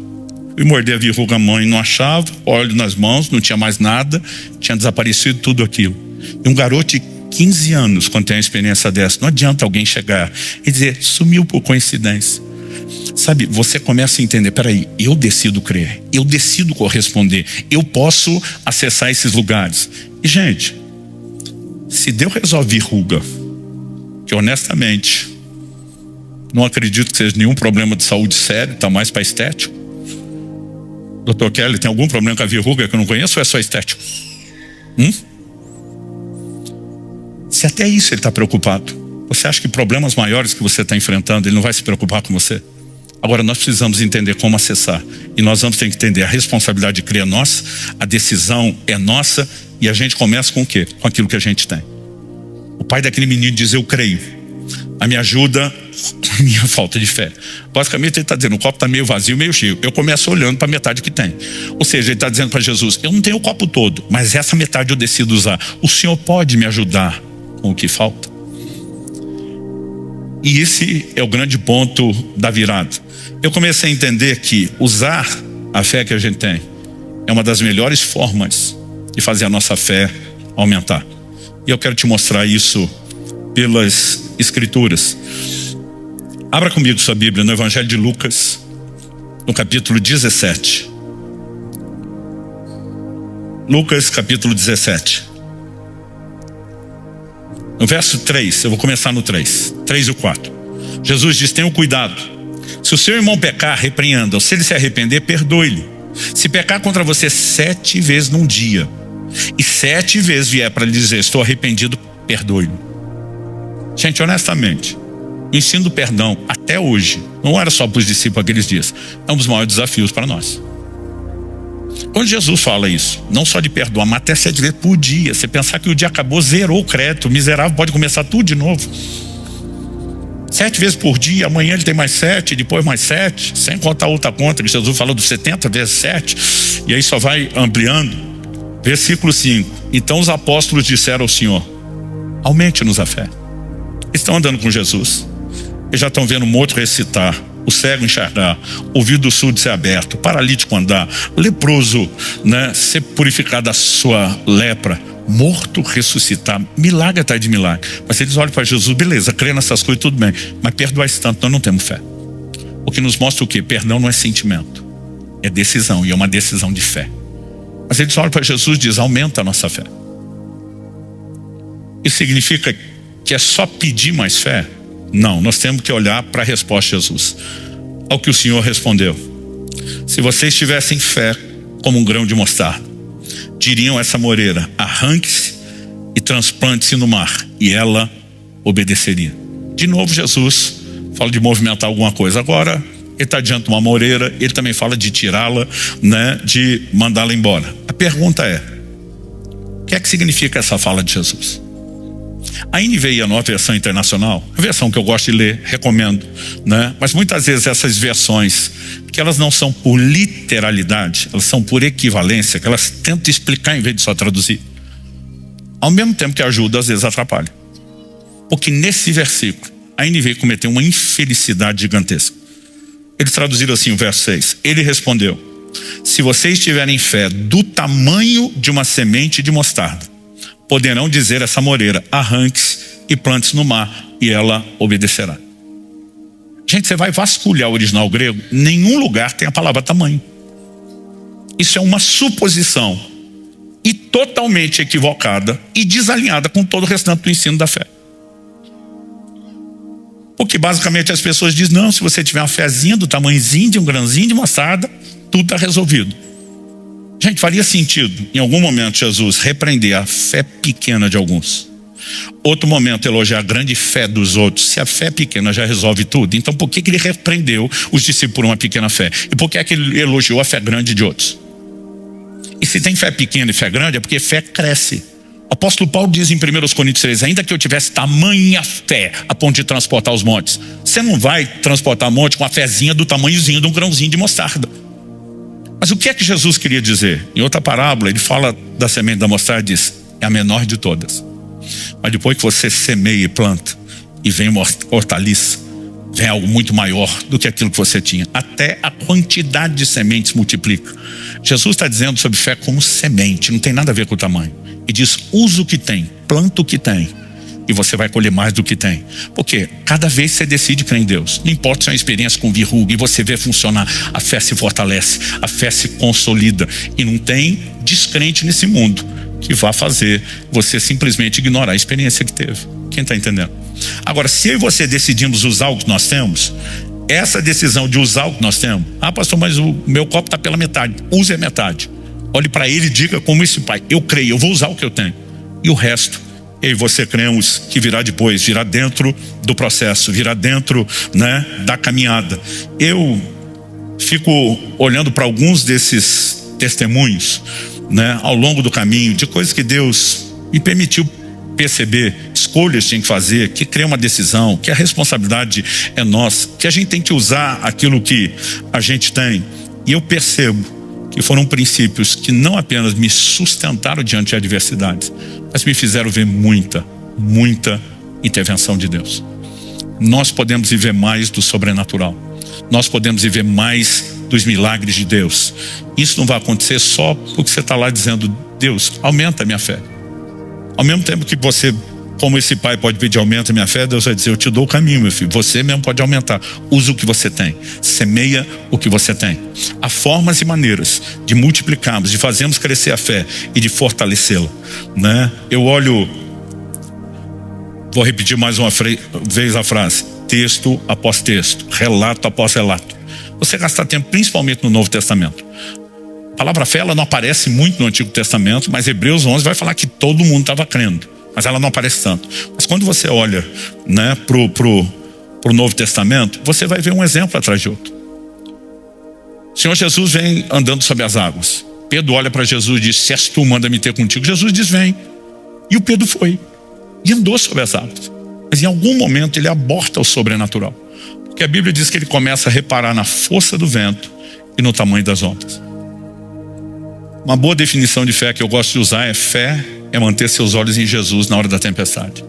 fui morder a verruga, a mãe não achava, óleo nas mãos, não tinha mais nada, tinha desaparecido tudo aquilo. E um garoto de 15 anos, quando tem uma experiência dessa, não adianta alguém chegar e dizer: sumiu por coincidência. Sabe, você começa a entender: peraí, eu decido crer, eu decido corresponder, eu posso acessar esses lugares. E gente, se Deus resolve verruga, que honestamente não acredito que seja nenhum problema de saúde sério, está mais para estético. Dr. Kelly, tem algum problema com a verruga que eu não conheço ou é só estético? Se até isso ele está preocupado, você acha que problemas maiores que você está enfrentando, ele não vai se preocupar com você? Agora nós precisamos entender como acessar. E nós vamos ter que entender: a responsabilidade de crer é nossa, a decisão é nossa. E a gente começa com o quê? Com aquilo que a gente tem. O pai daquele menino diz: eu creio, a minha ajuda, a minha falta de fé. Basicamente ele está dizendo: o copo está meio vazio, meio cheio. Eu começo olhando para a metade que tem. Ou seja, ele está dizendo para Jesus: eu não tenho o copo todo, mas essa metade eu decido usar. O Senhor pode me ajudar com o que falta? E esse é o grande ponto da virada. Eu comecei a entender que usar a fé que a gente tem é uma das melhores formas de fazer a nossa fé aumentar. E eu quero te mostrar isso pelas Escrituras. Abra comigo sua Bíblia no Evangelho de Lucas, no capítulo 17. Lucas, capítulo 17. No verso 3, eu vou começar no 3 e o 4. Jesus diz: tenham cuidado. Se o seu irmão pecar, repreenda. Se ele se arrepender, perdoe-lhe. Se pecar contra você 7 vezes num dia, e 7 vezes vier para lhe dizer: estou arrependido, perdoe-lhe. Gente, honestamente, o ensino do perdão, até hoje, não era só para os discípulos aqueles dias, é um dos maiores desafios para nós. Quando Jesus fala isso, não só de perdoar, mas até 7 vezes por dia. Você pensar que o dia acabou, zerou o crédito, o miserável pode começar tudo de novo. 7 vezes por dia, amanhã ele tem mais 7, depois mais 7, sem contar outra conta, que Jesus falou dos 70 vezes 7, e aí só vai ampliando. Versículo 5. Então os apóstolos disseram ao Senhor: aumente-nos a fé. Eles estão andando com Jesus, eles já estão vendo o morto recitar, o cego enxergar, o ouvido surdo ser aberto, o paralítico andar, o leproso, ser purificado da sua lepra. morto ressuscitar, milagre atrás de milagre. Mas eles olham para Jesus, beleza, crê nessas coisas, tudo bem, mas perdoar esse tanto, nós não temos fé. O que nos mostra o quê? Perdão não é sentimento, é decisão, e é uma decisão de fé. Mas eles olham para Jesus e dizem, aumenta a nossa fé. Isso significa que é só pedir mais fé? Não, nós temos que olhar para a resposta de Jesus. Ao que o Senhor respondeu: se vocês tivessem fé como um grão de mostarda, diriam a essa moreira, arranque-se e transplante-se no mar, e ela obedeceria. De novo Jesus fala de movimentar alguma coisa. Agora ele está diante de uma moreira, ele também fala de tirá-la, né, de mandá-la embora. A pergunta é, o que é que significa essa fala de Jesus? A NVI, a nova versão internacional, a versão que eu gosto de ler, recomendo, né? Mas muitas vezes essas versões, que elas não são por literalidade, elas são por equivalência, que elas tentam explicar em vez de só traduzir. Ao mesmo tempo que ajuda, às vezes atrapalha. Porque nesse versículo, a NVI cometeu uma infelicidade gigantesca. Eles traduziram assim o verso 6. Ele respondeu: se vocês tiverem fé do tamanho de uma semente de mostarda, poderão dizer a essa moreira, arranque-se e plante-se no mar, e ela obedecerá. Gente, você vai vasculhar o original grego, nenhum lugar tem a palavra tamanho. Isso é uma suposição e totalmente equivocada e desalinhada com todo o restante do ensino da fé. Porque basicamente as pessoas dizem, não, se você tiver uma fezinha do tamanhozinho de um grãozinho de mostarda, tudo está resolvido. Gente, faria sentido em algum momento Jesus repreender a fé pequena de alguns, outro momento elogiar a grande fé dos outros. Se a fé pequena já resolve tudo, então por que ele repreendeu os discípulos por uma pequena fé? E por que é que ele elogiou a fé grande de outros? E se tem fé pequena e fé grande, é porque fé cresce. O apóstolo Paulo diz em 1 Coríntios 3, ainda que eu tivesse tamanha fé a ponto de transportar os montes, você não vai transportar monte com a fezinha do tamanhozinho de um grãozinho de mostarda. Mas o que é que Jesus queria dizer? Em outra parábola, ele fala da semente da mostarda e diz, é a menor de todas. Mas depois que você semeia e planta, e vem uma hortaliça, vem algo muito maior do que aquilo que você tinha. Até a quantidade de sementes multiplica. Jesus está dizendo sobre fé como semente, não tem nada a ver com o tamanho. E diz, usa o que tem, planta o que tem, e você vai colher mais do que tem. Porque cada vez você decide crer em Deus, não importa se é uma experiência com verruga, e você vê funcionar, a fé se fortalece, a fé se consolida, e não tem descrente nesse mundo que vá fazer você simplesmente ignorar a experiência que teve. Quem está entendendo? Agora, se eu e você decidimos usar o que nós temos, essa decisão de usar o que nós temos, pastor, mas o meu copo está pela metade, use a metade, olhe para ele e diga como esse pai, eu creio, eu vou usar o que eu tenho, e o resto eu e você cremos que virá depois, virá dentro do processo, virá dentro, né, da caminhada. Eu fico olhando para alguns desses testemunhos, né, ao longo do caminho, de coisas que Deus me permitiu perceber, escolhas que tinha que fazer, que cria uma decisão, que a responsabilidade é nossa, que a gente tem que usar aquilo que a gente tem. E eu percebo que foram princípios que não apenas me sustentaram diante de adversidades, mas me fizeram ver muita intervenção de Deus. Nós podemos viver mais do sobrenatural. Nós podemos viver mais dos milagres de Deus. Isso não vai acontecer só porque você está lá dizendo, Deus, aumenta a minha fé. Ao mesmo tempo que você, como esse pai pode pedir aumenta a minha fé, Deus vai dizer, eu te dou o caminho, meu filho. Você mesmo pode aumentar. Usa o que você tem. Semeia o que você tem. Há formas e maneiras de multiplicarmos, de fazermos crescer a fé e de fortalecê-la, né? Eu olho, vou repetir mais uma vez a frase, texto após texto, relato após relato. Você gasta tempo principalmente no Novo Testamento. A palavra fé, ela não aparece muito no Antigo Testamento, mas Hebreus 11 vai falar que todo mundo estava crendo, mas ela não aparece tanto. Mas quando você olha, né, pro Novo Testamento, você vai ver um exemplo atrás de outro. O Senhor Jesus vem andando sobre as águas. Pedro olha para Jesus e diz, se és tu, manda-me ter contigo. Jesus diz, vem. E o Pedro foi e andou sobre as águas. Mas em algum momento ele aborta o sobrenatural, porque a Bíblia diz que ele começa a reparar na força do vento e no tamanho das ondas. Uma boa definição de fé que eu gosto de usar é: fé é manter seus olhos em Jesus na hora da tempestade.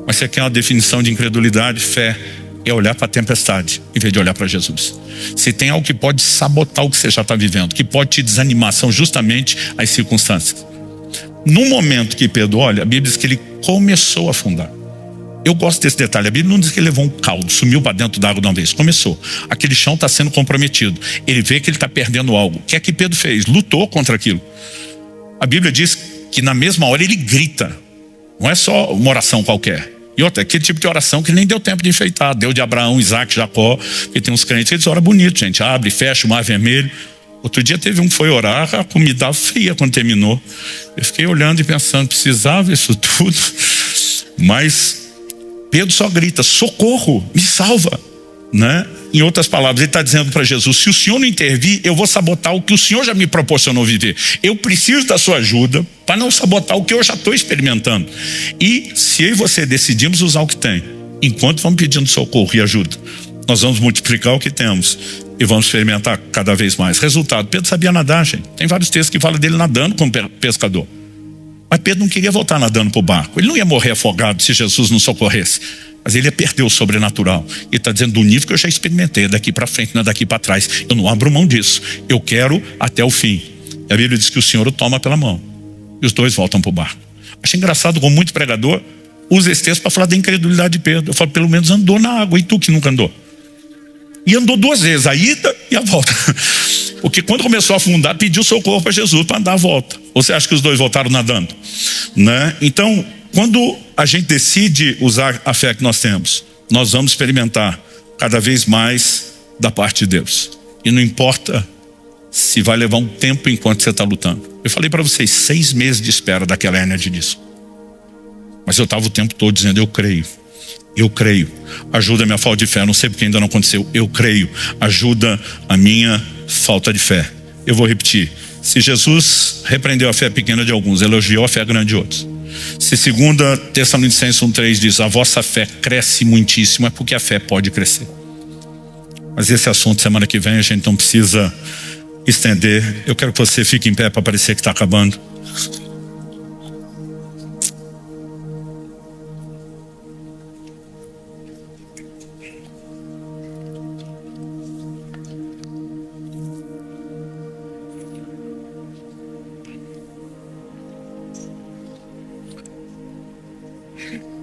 Mas você quer uma definição de incredulidade? Fé é olhar para a tempestade em vez de olhar para Jesus. Se tem algo que pode sabotar o que você já está vivendo, que pode te desanimar, são justamente as circunstâncias. No momento que Pedro olha, a Bíblia diz que ele começou a afundar. Eu gosto desse detalhe. A Bíblia não diz que ele levou um caldo, sumiu para dentro da água de uma vez. Começou. Aquele chão está sendo comprometido. Ele vê que ele está perdendo algo. O que é que Pedro fez? Lutou contra aquilo. A Bíblia diz que na mesma hora ele grita. Não é só uma oração qualquer. E outra, aquele tipo de oração que nem deu tempo de enfeitar. Deu de Abraão, Isaac, Jacó. Porque tem uns crentes que eles oram bonito, gente. Abre, fecha o mar vermelho. Outro dia teve um que foi orar, a comida estava fria quando terminou. Eu fiquei olhando e pensando, precisava isso tudo? Mas Pedro só grita, socorro, me salva, né? Em outras palavras, ele está dizendo para Jesus, se o Senhor não intervir, eu vou sabotar o que o Senhor já me proporcionou viver. Eu preciso da sua ajuda para não sabotar o que eu já estou experimentando. E se eu e você decidimos usar o que tem, enquanto vamos pedindo socorro e ajuda, nós vamos multiplicar o que temos e vamos experimentar cada vez mais. Resultado, Pedro sabia nadar, gente. Tem vários textos que falam dele nadando como pescador. Mas Pedro não queria voltar nadando para o barco. Ele não ia morrer afogado se Jesus não socorresse. Mas ele ia perder o sobrenatural. Ele está dizendo do nível que eu já experimentei, daqui para frente, não é daqui para trás. Eu não abro mão disso. Eu quero até o fim. E a Bíblia diz que o Senhor o toma pela mão. E os dois voltam para o barco. Achei engraçado como muito pregador usa esse texto para falar da incredulidade de Pedro. Eu falo, pelo menos andou na água. E tu que nunca andou? E andou 2 vezes, a ida e a volta. Porque quando começou a afundar, pediu socorro para Jesus para andar a volta. Ou você acha que os dois voltaram nadando? Né? Então, quando a gente decide usar a fé que nós temos, nós vamos experimentar cada vez mais da parte de Deus. E não importa se vai levar um tempo enquanto você está lutando. Eu falei para vocês, 6 meses de espera daquela hérnia de disco. Mas eu estava o tempo todo dizendo, eu creio. Eu creio, ajuda a minha falta de fé. Não sei porque ainda não aconteceu. Eu creio, ajuda a minha falta de fé. Eu vou repetir, se Jesus repreendeu a fé pequena de alguns, elogiou a fé grande de outros. Se 2 Tessalonicenses 1:3 diz, a vossa fé cresce muitíssimo, é porque a fé pode crescer. Mas esse assunto semana que vem a gente não precisa estender. Eu quero que você fique em pé para parecer que está acabando.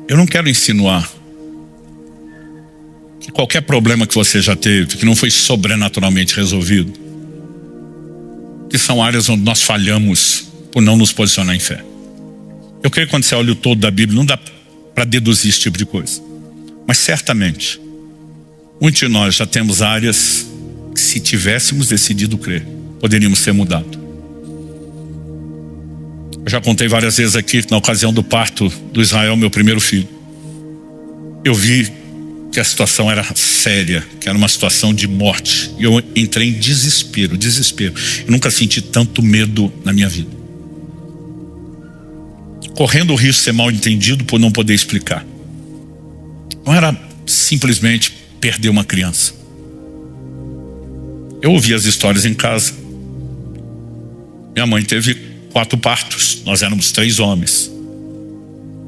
Eu não quero insinuar que qualquer problema que você já teve, que não foi sobrenaturalmente resolvido, que são áreas onde nós falhamos por não nos posicionar em fé. Eu creio que quando você olha o todo da Bíblia, não dá para deduzir esse tipo de coisa. Mas certamente, muitos de nós já temos áreas que, se tivéssemos decidido crer, poderíamos ser mudados. Eu já contei várias vezes aqui que na ocasião do parto do Israel, meu primeiro filho, eu vi que a situação era séria, que era uma situação de morte. E eu entrei em desespero. Eu nunca senti tanto medo na minha vida. Correndo o risco de ser mal entendido por não poder explicar. Não era simplesmente perder uma criança. Eu ouvi as histórias em casa. Minha mãe teve 4 partos, nós éramos 3 homens.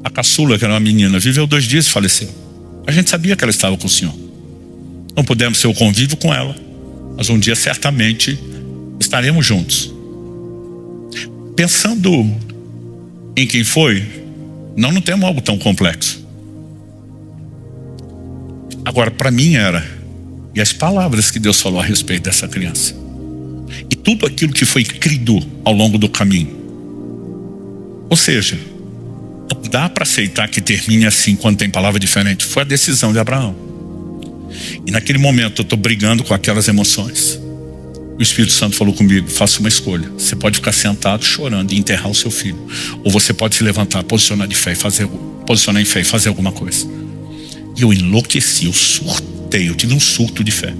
A caçula, que era uma menina, viveu 2 dias e faleceu. A gente sabia que ela estava com o Senhor. Não pudemos ter o convívio com ela, mas um dia certamente estaremos juntos. Pensando em quem foi, não temos algo tão complexo. Agora, para mim era, e as palavras que Deus falou a respeito dessa criança, e tudo aquilo que foi crido ao longo do caminho. Ou seja, não dá para aceitar que termine assim quando tem palavra diferente. Foi a decisão de Abraão. E naquele momento eu estou brigando com aquelas emoções. O Espírito Santo falou comigo, faça uma escolha. Você pode ficar sentado chorando e enterrar o seu filho, ou você pode se levantar, posicionar em fé e fazer alguma coisa. E eu enlouqueci, eu surtei, eu tive um surto de fé.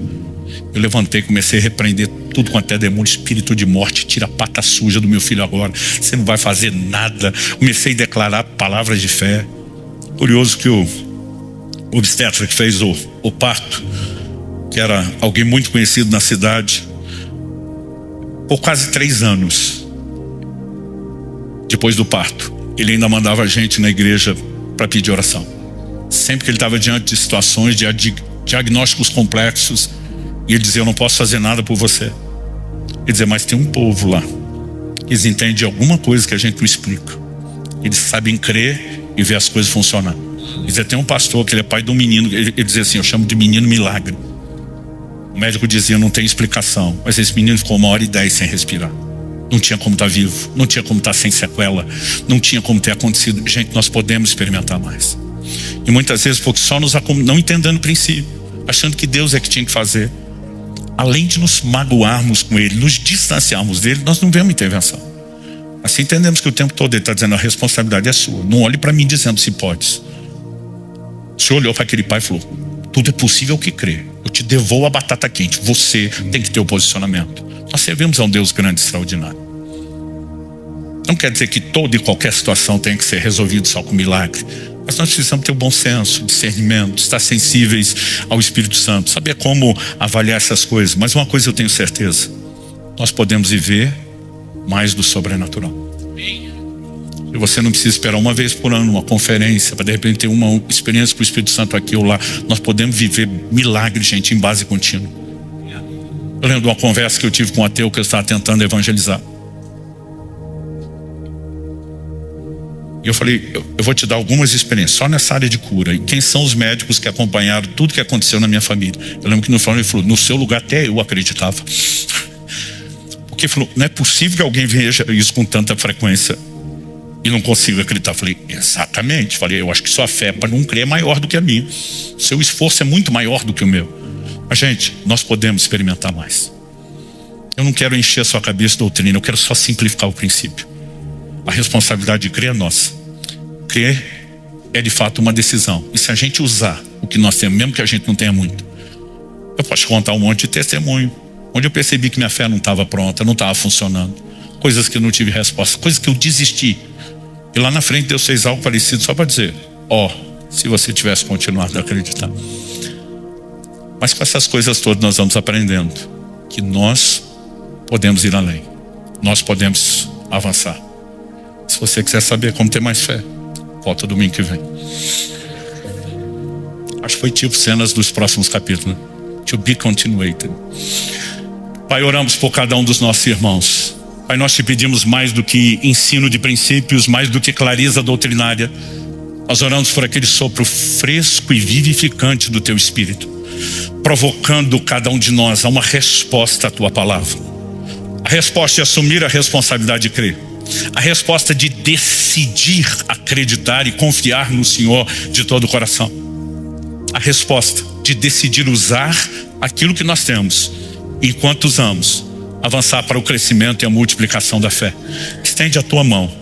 Eu levantei, comecei a repreender tudo quanto é demônio, espírito de morte, tira a pata suja do meu filho agora, você não vai fazer nada. Comecei a declarar palavras de fé. Curioso que o obstetra que fez o parto, que era alguém muito conhecido na cidade, por quase 3 anos depois do parto, ele ainda mandava a gente na igreja para pedir oração. Sempre que ele estava diante de situações, de diagnósticos complexos, e ele dizia, eu não posso fazer nada por você. Ele dizia, mas tem um povo lá, eles entendem alguma coisa que a gente não explica. Eles sabem crer e ver as coisas funcionar. Tem um pastor que ele é pai de um menino, ele dizia assim, eu chamo de menino milagre. O médico dizia, não tem explicação, mas esse menino ficou 1h10 sem respirar. Não tinha como estar vivo, não tinha como estar sem sequela, não tinha como ter acontecido. Gente, nós podemos experimentar mais. E muitas vezes porque só não entendendo o princípio, achando que Deus é que tinha que fazer. Além de nos magoarmos com Ele, nos distanciarmos dele, nós não vemos intervenção. Assim entendemos que o tempo todo Ele está dizendo, a responsabilidade é sua. Não olhe para mim dizendo se pode. O Senhor olhou para aquele pai e falou, tudo é possível que crê. Eu te devolvo a batata quente. Você tem que ter o posicionamento. Nós servimos a um Deus grande e extraordinário. Não quer dizer que toda e qualquer situação tem que ser resolvida só com milagre. Mas nós precisamos ter o bom senso, discernimento, estar sensíveis ao Espírito Santo, saber como avaliar essas coisas. Mas uma coisa eu tenho certeza, nós podemos viver mais do sobrenatural. E você não precisa esperar uma vez por ano uma conferência para de repente ter uma experiência com o Espírito Santo aqui ou lá. Nós podemos viver milagres, gente, em base contínua. Eu lembro de uma conversa que eu tive com um ateu que eu estava tentando evangelizar. E eu falei, eu vou te dar algumas experiências só nessa área de cura. E quem são os médicos que acompanharam tudo que aconteceu na minha família? Eu lembro que no final ele falou, no seu lugar até eu acreditava. Porque ele falou, não é possível que alguém veja isso com tanta frequência e não consiga acreditar. Eu falei, exatamente. Falei, eu acho que sua fé para não crer é maior do que a minha. Seu esforço é muito maior do que o meu. Mas gente, nós podemos experimentar mais. Eu não quero encher a sua cabeça de doutrina, eu quero só simplificar o princípio. A responsabilidade de crer é nossa. Crer é de fato uma decisão. E se a gente usar o que nós temos, mesmo que a gente não tenha muito, eu posso contar um monte de testemunho onde eu percebi que minha fé não estava pronta, não estava funcionando, coisas que eu não tive resposta, coisas que eu desisti, e lá na frente Deus fez algo parecido só para dizer, se você tivesse continuado a acreditar. Mas com essas coisas todas nós vamos aprendendo que nós podemos ir além, nós podemos avançar. Se você quiser saber como ter mais fé, volta domingo que vem. Acho que foi tipo cenas dos próximos capítulos, né? To be continued. Pai, oramos por cada um dos nossos irmãos. Pai, nós te pedimos mais do que ensino de princípios, mais do que clareza doutrinária. Nós oramos por aquele sopro fresco e vivificante do teu Espírito, provocando cada um de nós a uma resposta à tua palavra. A resposta de assumir a responsabilidade de crer. A resposta de decidir acreditar e confiar no Senhor de todo o coração. A resposta de decidir usar aquilo que nós temos, enquanto usamos, avançar para o crescimento e a multiplicação da fé. Estende a tua mão,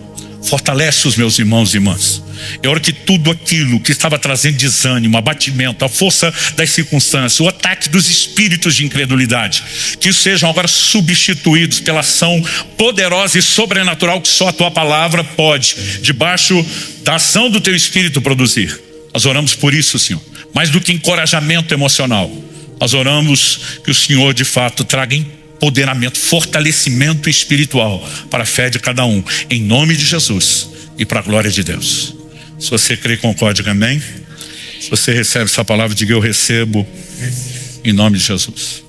fortalece os meus irmãos e irmãs. É hora que tudo aquilo que estava trazendo desânimo, abatimento, a força das circunstâncias, o ataque dos espíritos de incredulidade, que isso sejam agora substituídos pela ação poderosa e sobrenatural que só a tua palavra pode, debaixo da ação do teu Espírito, produzir. Nós oramos por isso, Senhor. Mais do que encorajamento emocional, nós oramos que o Senhor de fato traga empoderamento, fortalecimento espiritual para a fé de cada um, em nome de Jesus e para a glória de Deus. Se você crê, concorde, amém? Se você recebe essa palavra, diga eu recebo, em nome de Jesus.